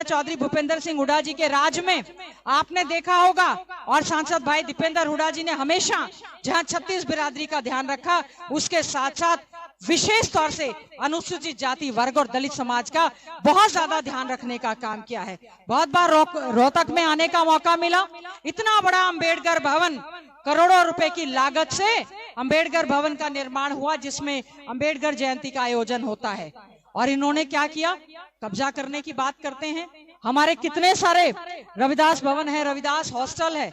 चौधरी भूपेंद्र सिंह हुड्डा जी के राज में आपने देखा होगा, और सांसद भाई दीपेंद्र हुड्डा जी ने हमेशा जहां छत्तीस बिरादरी का ध्यान रखा, उसके साथ साथ विशेष तौर से अनुसूचित जाति वर्ग और दलित समाज का बहुत ज्यादा ध्यान रखने का काम किया है। बहुत बार रोहतक में आने का मौका मिला। इतना बड़ा अंबेडकर भवन, करोड़ों रुपए की लागत से अंबेडकर भवन का निर्माण हुआ, जिसमें अंबेडकर जयंती का आयोजन होता है। और इन्होंने क्या किया? कब्जा करने की बात करते हैं। हमारे कितने सारे रविदास भवन है, रविदास हॉस्टल है,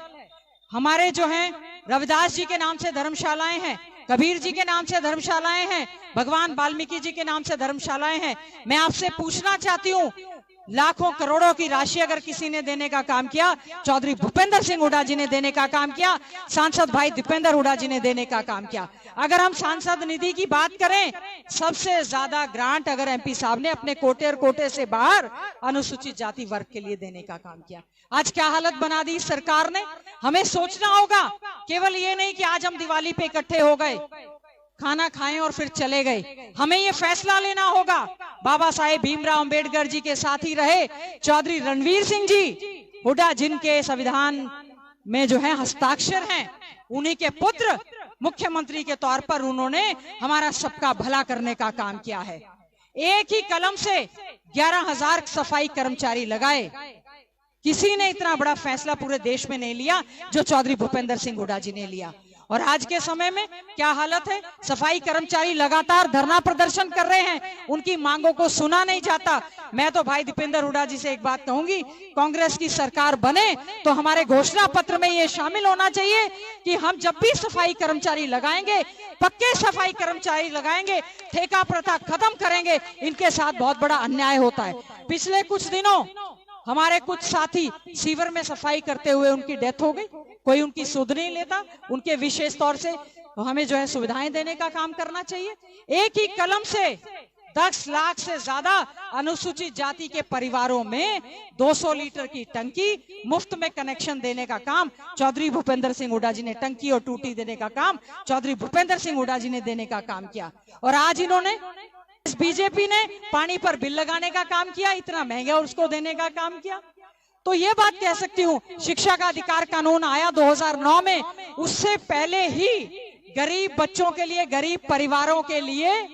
हमारे जो हैं रविदास जी के नाम से धर्मशालाएं हैं, कबीर जी के नाम से धर्मशालाएं हैं, भगवान वाल्मीकि जी के नाम से धर्मशालाएं हैं। मैं आपसे पूछना चाहती हूँ, लाखों करोड़ों की राशि अगर किसी ने देने का काम किया, चौधरी भूपेंद्र सिंह हुड्डा जी ने देने का काम किया, सांसद भाई दीपेंद्र हुड्डा जी ने देने का काम किया। अगर हम सांसद निधि की बात करें, सबसे ज्यादा ग्रांट अगर एमपी साहब ने अपने कोटे और कोटे से बाहर अनुसूचित जाति वर्ग के लिए देने का काम किया। आज क्या हालत बना दी सरकार ने? हमें सोचना होगा, केवल ये नहीं कि आज हम दिवाली पे इकट्ठे हो गए, खाना खाएं और फिर चले गए। हमें ये फैसला लेना होगा। बाबा साहेब भीमराव अंबेडकर जी के साथ ही रहे चौधरी रणवीर सिंह जी हुड्डा, जिनके संविधान में जो है हस्ताक्षर हैं, उन्हीं के पुत्र मुख्यमंत्री के तौर पर उन्होंने हमारा सबका भला करने का काम किया है। एक ही कलम से 11,000 सफाई कर्मचारी लगाए। किसी ने इतना बड़ा फैसला पूरे देश में नहीं लिया जो चौधरी भूपेंद्र सिंह हुड्डा जी ने लिया। और आज के समय में क्या हालत है? सफाई कर्मचारी लगातार धरना प्रदर्शन कर रहे हैं, उनकी मांगों को सुना नहीं जाता। मैं तो भाई दीपेंद्र हुड्डा जी से एक बात कहूंगी, कांग्रेस की सरकार बने तो हमारे घोषणा पत्र में ये शामिल होना चाहिए कि हम जब भी सफाई कर्मचारी लगाएंगे, पक्के सफाई कर्मचारी लगाएंगे, ठेका प्रथा खत्म करेंगे। इनके साथ बहुत बड़ा अन्याय होता है। पिछले कुछ दिनों हमारे कुछ साथी सीवर में सफाई करते हुए उनकी डेथ हो गई, कोई उनकी सुध नहीं लेता। उनके विशेष तौर से हमें जो है सुविधाएं देने का काम करना चाहिए। एक ही कलम से 10 लाख से ज्यादा अनुसूचित जाति के परिवारों में 200 लीटर की टंकी मुफ्त में कनेक्शन देने का काम चौधरी भूपेंद्र सिंह हुड्डा जी ने, टंकी और टूटी देने का काम चौधरी भूपेंद्र सिंह हुड्डा जी ने देने का काम किया। और आज इन्होंने, बीजेपी ने पानी पर बिल लगाने का काम किया, इतना महंगा उसको देने का काम किया। तो ये बात कह सकती हूँ, शिक्षा का अधिकार कानून आया 2009 में, उससे पहले ही गरीब बच्चों के लिए, गरीब परिवारों के लिए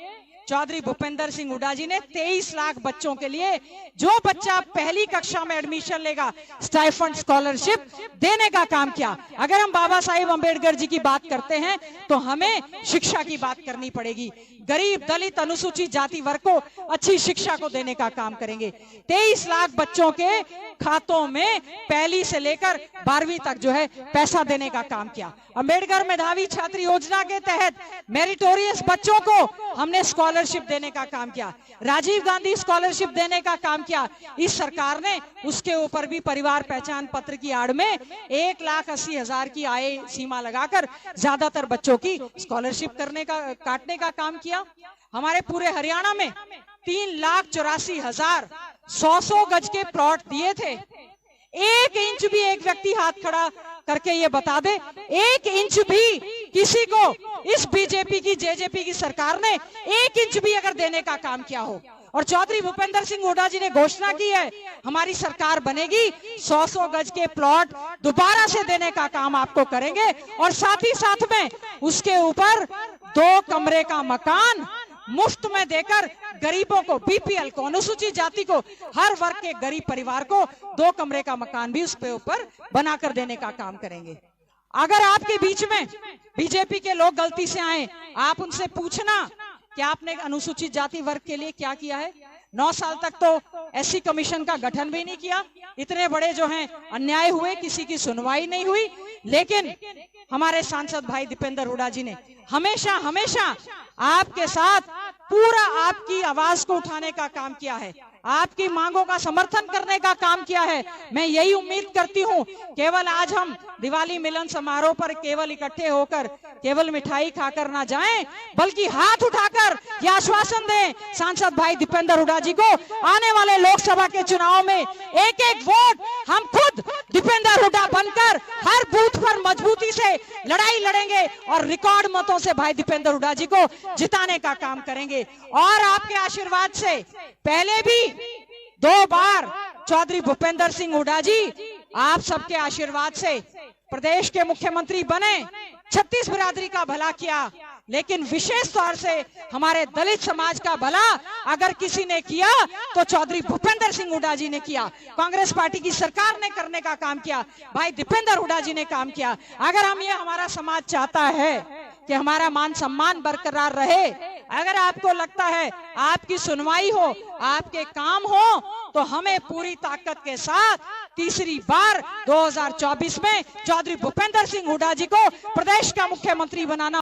चौधरी भूपेंद्र सिंह हुड्डा जी ने 23 लाख बच्चों के लिए, जो बच्चा पहली कक्षा में एडमिशन लेगा, स्टाइफंड स्कॉलरशिप देने का काम किया। अगर हम बाबा साहेब अंबेडकर जी की बात करते हैं तो हमें शिक्षा की बात करनी पड़ेगी। गरीब, दलित, अनुसूचित जाति वर्ग को अच्छी शिक्षा को देने का काम करेंगे। 23 लाख बच्चों के खातों में पहली से लेकर 12वीं तक जो है पैसा देने का काम किया। अंबेडकर मेधावी छात्र योजना के तहत मेरिटोरियस बच्चों को हमने स्कॉलरशिप देने का काम किया। राजीव गांधी स्कॉलरशिप देने का काम किया। इस सरकार ने उसके ऊपर भी परिवार पहचान पत्र की आड़ में 1,80,000 की आय सीमा लगाकर ज्यादातर बच्चों की स्कॉलरशिप काटने का काम किया। हमारे पूरे हरियाणा में 3,84,000 100 गज के प्लॉट दिए थे। 1 इंच भी एक व्यक्ति हाथ खड़ा करके ये बता दे, 1 इंच भी किसी को इस बीजेपी की, जेजेपी की सरकार ने 1 इंच भी अगर देने का काम किया हो। और चौधरी भूपेंद्र सिंह हुड्डा जी ने घोषणा की है, हमारी सरकार बनेगी 100 गज के प्लॉट दोबारा से देने का काम आपको करेंगे। और साथ ही साथ में उसके ऊपर 2 कमरे का मकान मुफ्त में देकर गरीबों को, बीपीएल को, अनुसूचित जाति को, हर वर्ग के गरीब परिवार को 2 कमरे का मकान भी उसके ऊपर बनाकर देने का काम करेंगे। अगर आपके बीच में बीजेपी के लोग गलती से आए, आप उनसे पूछना कि आपने अनुसूचित जाति वर्ग के लिए क्या किया है। 9 साल तक तो एससी कमीशन का गठन भी नहीं किया। इतने बड़े जो हैं अन्याय हुए, किसी की सुनवाई नहीं हुई। लेकिन हमारे सांसद भाई दीपेंद्र हुड्डा जी ने हमेशा हमेशा आपके साथ पूरा आपकी आवाज को उठाने का काम किया है, आपकी मांगों का समर्थन करने का काम किया है। मैं यही उम्मीद करती हूं, केवल आज हम दिवाली मिलन समारोह पर केवल इकट्ठे होकर केवल मिठाई खाकर ना जाएं, बल्कि हाथ उठाकर यह आश्वासन दें सांसद भाई दीपेंद्र हुड्डा जी को, आने वाले लोकसभा के चुनाव में एक वोट हम खुद दीपेंद्र हुड्डा बनकर हर बूथ पर मजबूती से लड़ाई लड़ेंगे और रिकॉर्ड मतों से भाई दीपेंद्र हुड्डा जी को जिताने का काम करेंगे। और आपके आशीर्वाद से पहले भी 2 बार चौधरी भूपेंद्र सिंह हुड्डा जी आप सबके आशीर्वाद से प्रदेश के मुख्यमंत्री बने, छत्तीस बिरादरी का भला किया, लेकिन विशेष तौर से हमारे दलित समाज का भला अगर किसी ने किया तो चौधरी भूपेंद्र सिंह हुड्डा जी ने किया। कांग्रेस पार्टी की सरकार ने करने का काम किया, भाई दीपेंद्र हुड्डा जी ने काम किया। अगर हमारा समाज चाहता है कि हमारा मान सम्मान बरकरार रहे, अगर आपको लगता है आपकी सुनवाई हो, आपके काम हो, तो हमें पूरी ताकत के साथ तीसरी बार 2024 में चौधरी भूपेंद्र सिंह हुड्डा जी को प्रदेश का मुख्यमंत्री बनाना